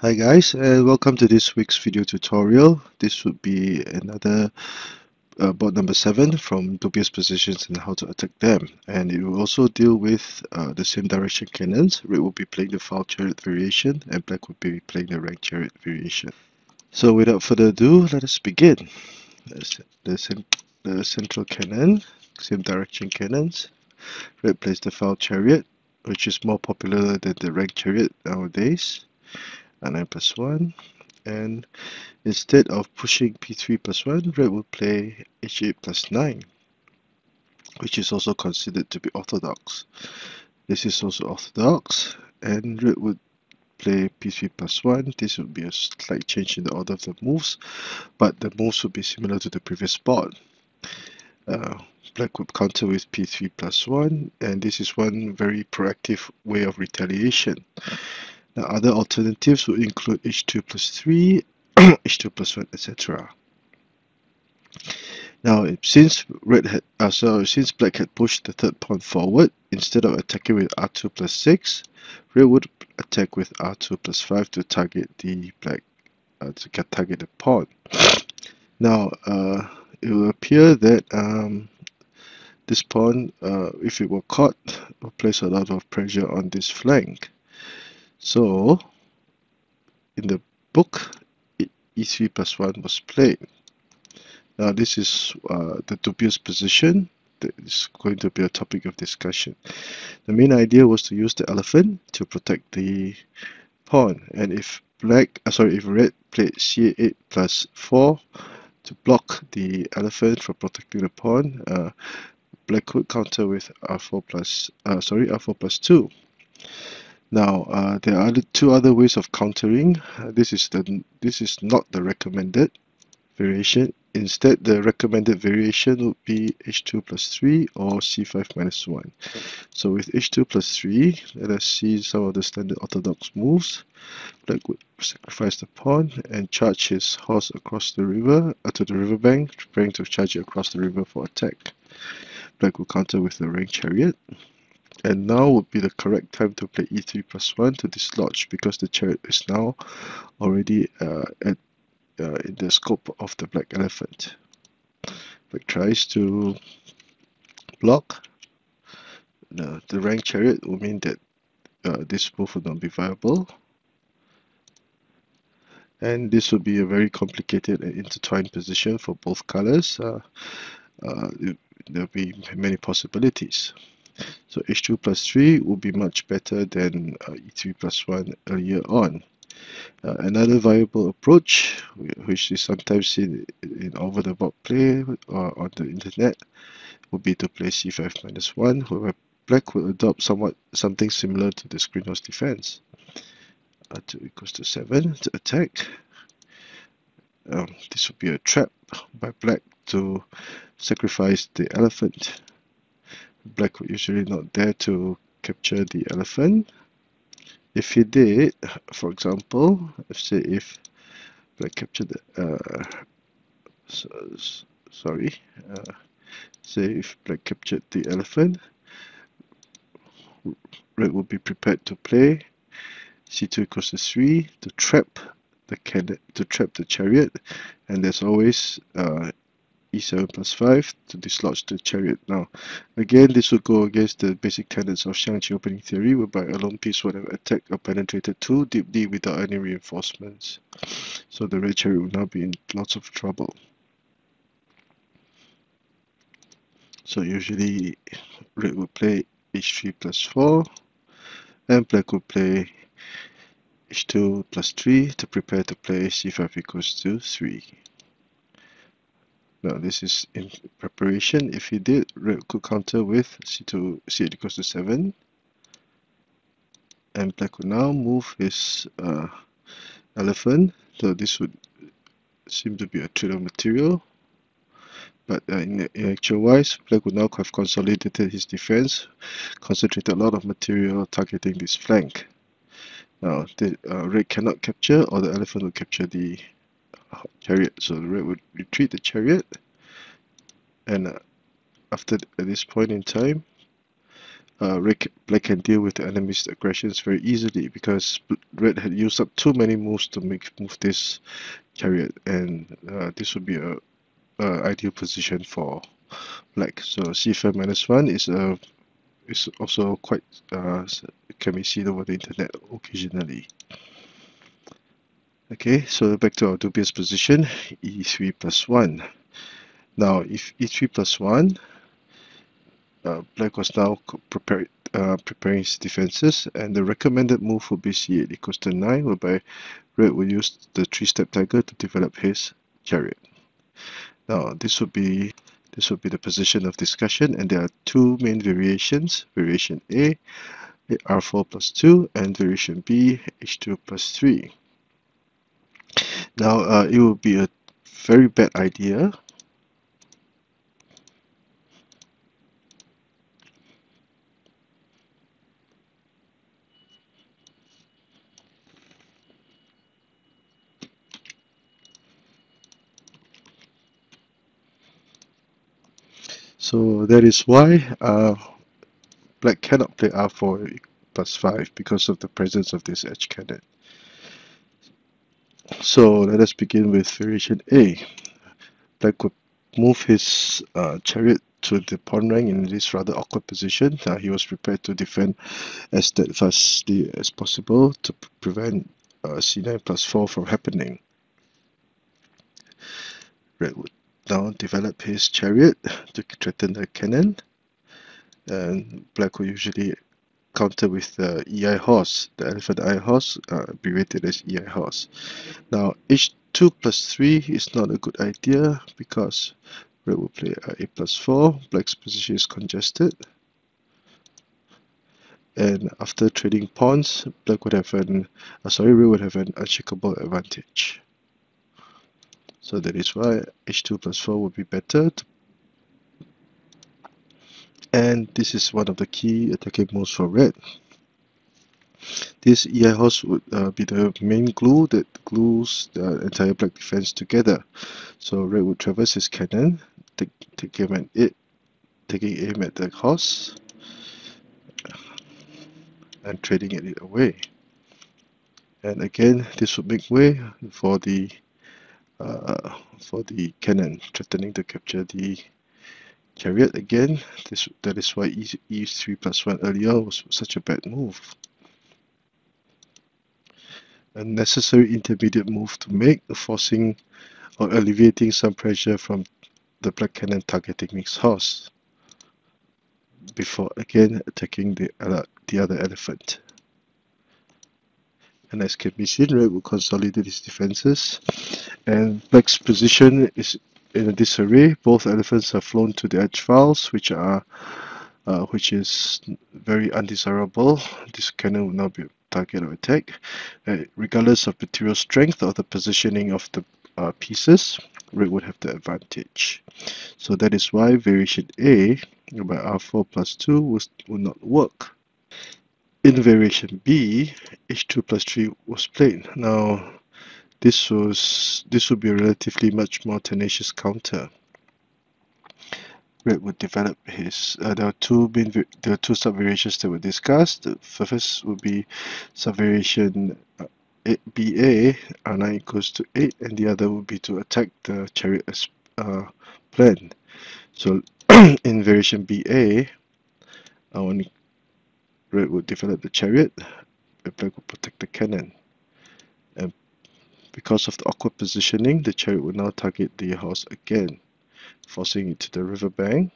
Hi guys, and welcome to this week's video tutorial. This would be another board number 7 from Dubious positions and how to attack them. And it will also deal with the same direction cannons. Red will be playing the foul chariot variation and black will be playing the rank chariot variation. So without further ado, let us begin. The central cannon, same direction cannons. Red plays the foul chariot, which is more popular than the rank chariot nowadays. 9 plus 1, and instead of pushing p3 plus 1, red will play h8 plus 9, which is also considered to be orthodox. This is also orthodox, and red would play p3 plus 1. This would be a slight change in the order of the moves, but the moves would be similar to the previous board. Black would counter with p3 plus 1, and this is one very proactive way of retaliation. Now, other alternatives would include h2 plus 3, h2 plus 1, etc. Now, since black had pushed the third pawn forward, instead of attacking with r2 plus 6, red would attack with r2 plus 5 to target the black target the pawn. Now, it will appear that this pawn, if it were caught, will place a lot of pressure on this flank. So, in the book, e3 plus 1 was played. Now, this is the dubious position. That is going to be a topic of discussion. The main idea was to use the elephant to protect the pawn, and if red played c8 plus 4 to block the elephant from protecting the pawn, black could counter with r4 plus 2. Now, there are two other ways of countering. This is not the recommended variation. Instead, the recommended variation would be h2 plus 3 or c5 minus 1. So with h2 plus 3, let us see some of the standard orthodox moves. Black would sacrifice the pawn and charge his horse across the river to the riverbank, preparing to charge it across the river for attack. Black will counter with the rank chariot. And now would be the correct time to play e3 plus 1 to dislodge, because the chariot is now already in the scope of the black elephant. Black tries to block. The rank chariot will mean that this move would not be viable. And this would be a very complicated and intertwined position for both colors. There'll be many possibilities. So h2 plus 3 will be much better than e3 plus 1 earlier on. Another viable approach, which is sometimes seen in over-the-board play or on the internet, would be to play c5 minus 1, where black will adopt something similar to the screen house defense. 2 equals to 7 to attack. This would be a trap by black to sacrifice the elephant. Black would usually not dare to capture the elephant. If he did, for example, say if black captured say if black captured the elephant, red would be prepared to play c2 equals to 3 to trap the chariot, and there's always e7 plus 5 to dislodge the chariot. Now, again, this would go against the basic tenets of Xiangqi opening theory, whereby a lone piece would have attacked or penetrated too deeply without any reinforcements. So the red chariot would now be in lots of trouble. So usually, red would play h3 plus 4, and black would play h2 plus 3 to prepare to play c5 equals to 3. Now this is in preparation. If he did, red could counter with c8 equals to 7. And black would now move his elephant. So this would seem to be a trade of material. But in actual wise, black would now have consolidated his defense, concentrated a lot of material targeting this flank. Now, the red cannot capture, or the elephant will capture the chariot. So the red would retreat the chariot, and at this point in time, Black can deal with the enemy's aggressions very easily because Red had used up too many moves to move this chariot, and this would be a ideal position for Black. So c5 -1 is also quite can be seen over the internet occasionally. Okay, so back to our dubious position, e3 +1. Now, if e3 +1, Black was now preparing his defenses, and the recommended move would be c8 equals to 9, whereby Red will use the 3-step tiger to develop his chariot. Now, this would be the position of discussion, and there are two main variations: variation A, r4 +2, and variation B, h2 +3. Now, it would be a very bad idea so that is why Black cannot play r4 +5 because of the presence of this edge cannon. So let us begin with variation A. Black would move his chariot to the pawn rank in this rather awkward position. He was prepared to defend as steadfastly as possible to prevent c9 +4 from happening. Red would now develop his chariot to threaten the cannon, and Black will usually counter with the EI horse, the elephant I horse, abbreviated as EI horse. Now, h2 +3 is not a good idea because Red will play a +4. Black's position is congested, and after trading pawns, Red would have an unshakable advantage. So that is why h2 +4 would be better. And this is one of the key attacking moves for Red. This EI horse would be the main glue that glues the entire Black defense together. So Red would traverse his cannon, taking aim at the horse, and trading it away. And again, this would make way for the cannon, threatening to capture the chariot again. That is why e3 +1 earlier was such a bad move. A necessary intermediate move to make, forcing or alleviating some pressure from the Black cannon targeting his horse before again attacking the other elephant. And as can be seen, Red will consolidate his defenses, and Black's position is in a disarray. Both elephants are flown to the edge files, which is very undesirable. This cannon will now be a target of attack. Regardless of material strength or the positioning of the pieces, Red would have the advantage. So that is why variation A by r4 +2 would not work. In variation B, h2 +3 was played. Now, this would be a relatively much more tenacious counter. Red would develop his. There are two sub-variations that were discussed. The first would be sub-variation BA, r9 equals to 8, and the other would be to attack the chariot as planned. So in variation BA, when Red would develop the chariot, Black would protect the cannon. And because of the awkward positioning, the chariot would now target the horse again, forcing it to the riverbank.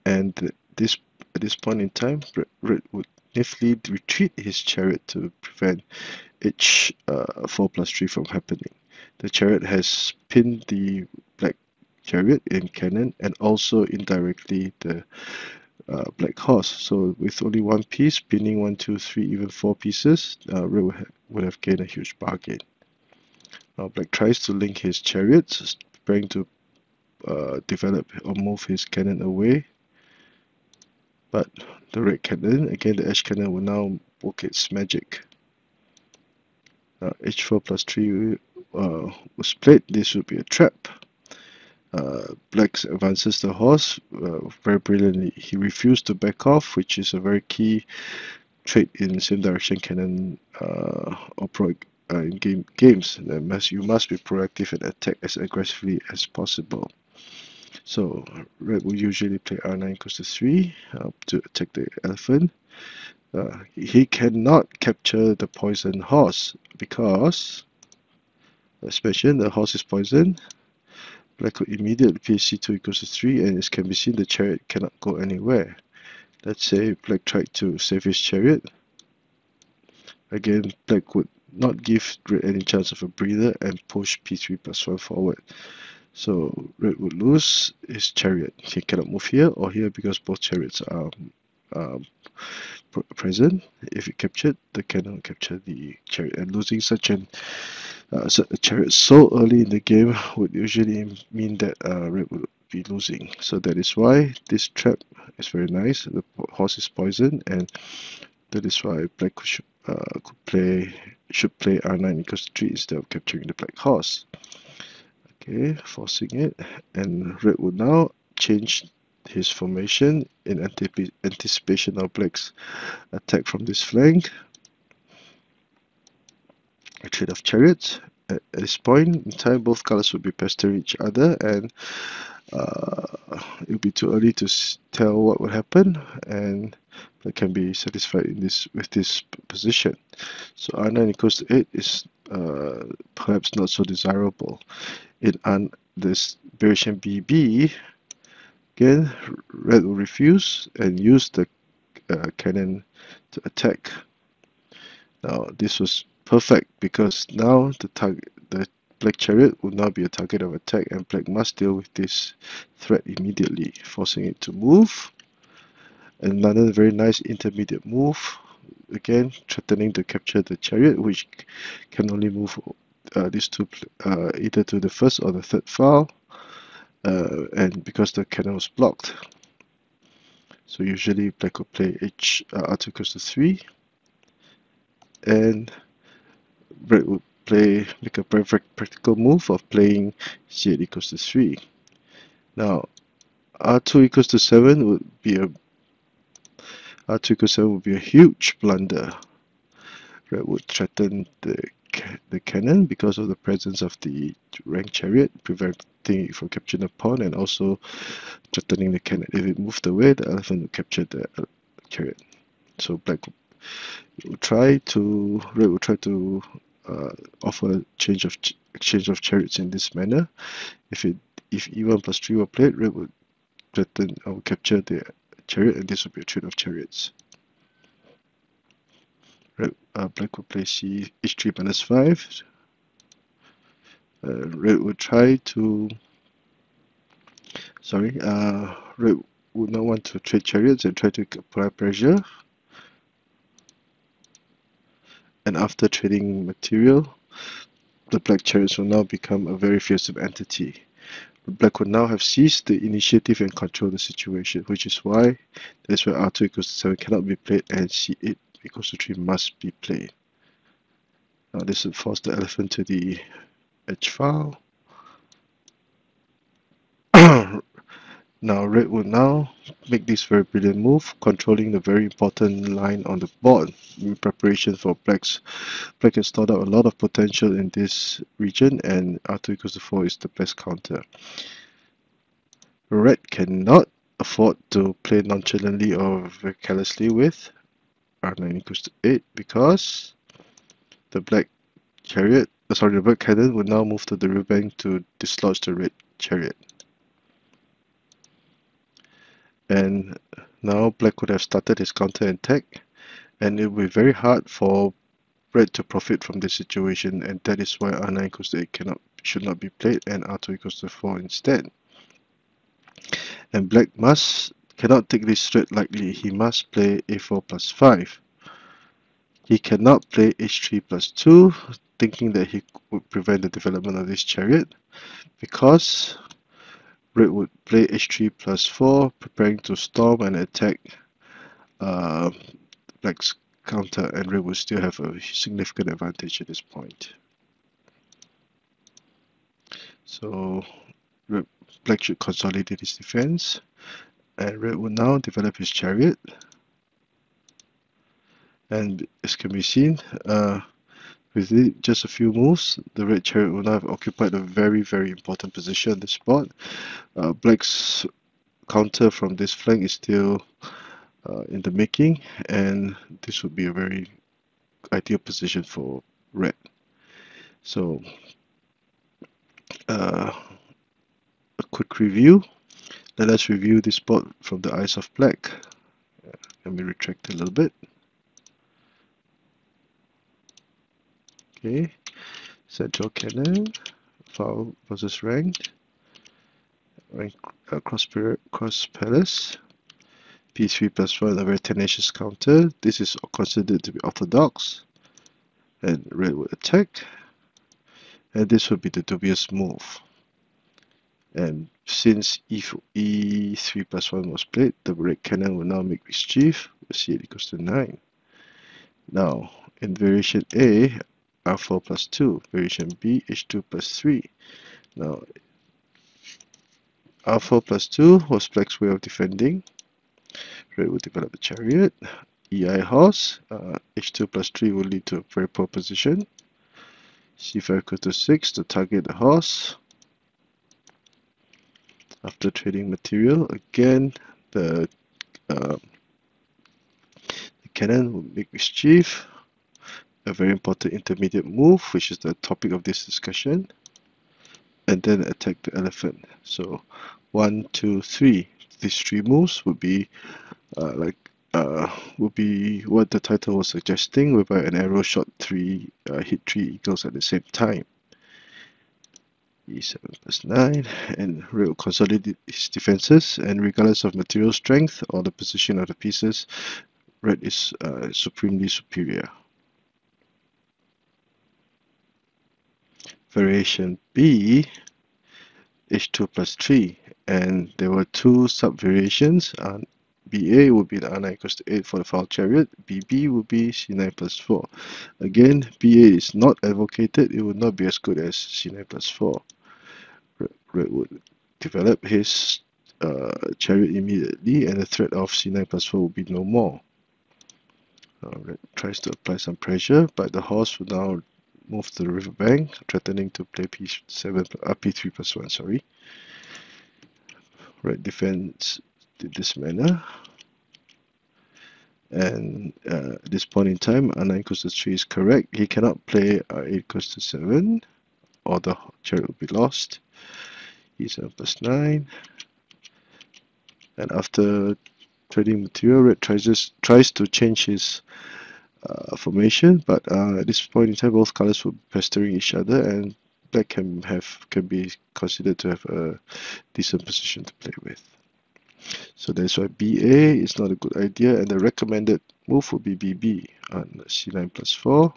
And at this point in time, Red would niftily retreat his chariot to prevent h4 +3 from happening. The chariot has pinned the Black chariot in cannon, and also indirectly the Black horse. So with only one piece, pinning 1, 2, 3, even 4 pieces, Red would have gained a huge bargain. Now Black tries to link his chariots, preparing to develop or move his cannon away. But the Red cannon, again the edge cannon, will now work its magic. Now h4 +3 was played. This would be a trap. Black advances the horse very brilliantly. He refused to back off, which is a very key trait in same direction cannon in games. You must be proactive and attack as aggressively as possible. So red will usually play r9 equals to 3 to attack the elephant. He cannot capture the poisoned horse because, as mentioned, the horse is poisoned. Black will immediately play c2 equals to 3, and as can be seen, the chariot cannot go anywhere. Let's say Black tried to save his chariot. Again, Black would not give Red any chance of a breather and push p3 plus 1 forward. So Red would lose his chariot. He cannot move here or here because both chariots are present. If he captured, the cannon will capture the chariot, and losing such a chariot so early in the game would usually mean that Red would be losing. So that is why this trap is very nice. The horse is poisoned, and that is why Black should play r9 equals to 3 instead of capturing the black horse. Okay, forcing it, and Red would now change his formation in anticipation of Black's attack from this flank. A trade of chariots. At this point in time, both colors will be pestering each other, and it will be too early to tell what will happen, and Black can be satisfied with this position. So r9 equals to 8 is perhaps not so desirable. In this variation BB, again, Red will refuse and use the cannon to attack. Now this was perfect because now the Black chariot would now be a target of attack, and Black must deal with this threat immediately, forcing it to move. Another very nice intermediate move, again threatening to capture the chariot, which can only move these two either to the first or the third file, and because the cannon was blocked. So usually Black will play r2 equals to 3, and Red would make a very practical move of playing c8 equals to 3. Now r2 equals to 7 would be a huge blunder. Red would threaten the cannon because of the presence of the ranked chariot, preventing it from capturing the pawn, and also threatening the cannon. If it moved away, the elephant would capture the chariot. So Red would try to offer exchange of chariots in this manner. If e1 plus 3 were played, Red would threaten or capture the chariot, and this would be a trade of chariots. Black would play h3 minus 5. Red would try to. Red would not want to trade chariots and try to apply pressure. And after trading material, the black chariots will now become a very fearsome entity. Black would now have seized the initiative and control the situation, which is why that's why r2 equals to 7 cannot be played and c8 equals to 3 must be played. Now this would force the elephant to the edge file. Now Red would now make this very brilliant move, controlling the very important line on the board in preparation for Black's. Black has stored out a lot of potential in this region, and r2 equals to 4 is the best counter. Red cannot afford to play nonchalantly or very carelessly with r9 equals to 8 because the black cannon would now move to the rear bank to dislodge the red chariot. And now Black would have started his counter attack, and it will be very hard for Red to profit from this situation, and that is why r9 equals to 8 should not be played, and r2 equals to 4 instead. And Black cannot take this threat lightly. He must play a4 plus 5. He cannot play h3 plus 2, thinking that he would prevent the development of this chariot, because Red would play h3 plus 4, preparing to storm and attack Black's counter, and Red would still have a significant advantage at this point. So Black should consolidate his defense, and red will now develop his chariot. And as can be seen, with just a few moves, the red chariot will now have occupied a very, very important position on the spot. Black's counter from this flank is still in the making, and this would be a very ideal position for red. So, a quick review. Let us review this spot from the eyes of black. Let me retract a little bit. Okay, central cannon, foul versus ranked, cross palace, p3 plus 1, a very tenacious counter. This is considered to be orthodox, and red would attack, and this would be the dubious move. And since e3 plus 1 was played, the red cannon will now make mischief. We'll see it equals to 9. Now, in variation A, r4 plus 2, variation B, h2 plus 3. Now, r4 plus 2 was black's way of defending. Red will develop a chariot. EI horse, h2 plus 3 will lead to a very poor position. c5 equals to 6 to target the horse. After trading material, again, the cannon will make mischief. A very important intermediate move, which is the topic of this discussion, and then attack the elephant. So 1, 2, 3. These 3 moves would be would be what the title was suggesting, whereby an arrow shot 3 hit 3 eagles at the same time. e7 plus 9, and red will consolidate his defenses, and regardless of material strength or the position of the pieces, red is supremely superior. Variation B, h2 plus 3, and there were 2 sub-variations. BA would be the r9 equals to 8 for the foul chariot. BB would be c9 plus 4. Again, BA is not advocated. It would not be as good as c9 plus 4. Red would develop his chariot immediately, and the threat of c9 plus 4 will be no more. Red tries to apply some pressure, but the horse will now move to the riverbank, threatening to play p3 plus 1. Sorry. Red defends in this manner, and at this point in time, r9 equals to 3 is correct. He cannot play r8 equals to 7, or the chariot will be lost. e7 plus 9, and after trading material, red tries to change his formation, but at this point in time, both colors will be pestering each other, and black can be considered to have a decent position to play with. So that's why BA is not a good idea, and the recommended move would be BB on c9 plus 4,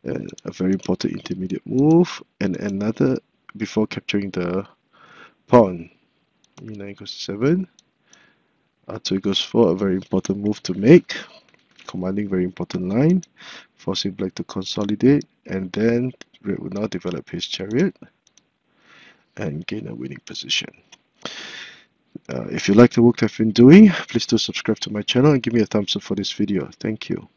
and a very important intermediate move, and another before capturing the pawn. e9 equals 7, r2 equals 4, a very important move to make, commanding very important line, forcing black to consolidate, and then red will now develop his chariot and gain a winning position. If you like the work I've been doing, please do subscribe to my channel and give me a thumbs up for this video. Thank you.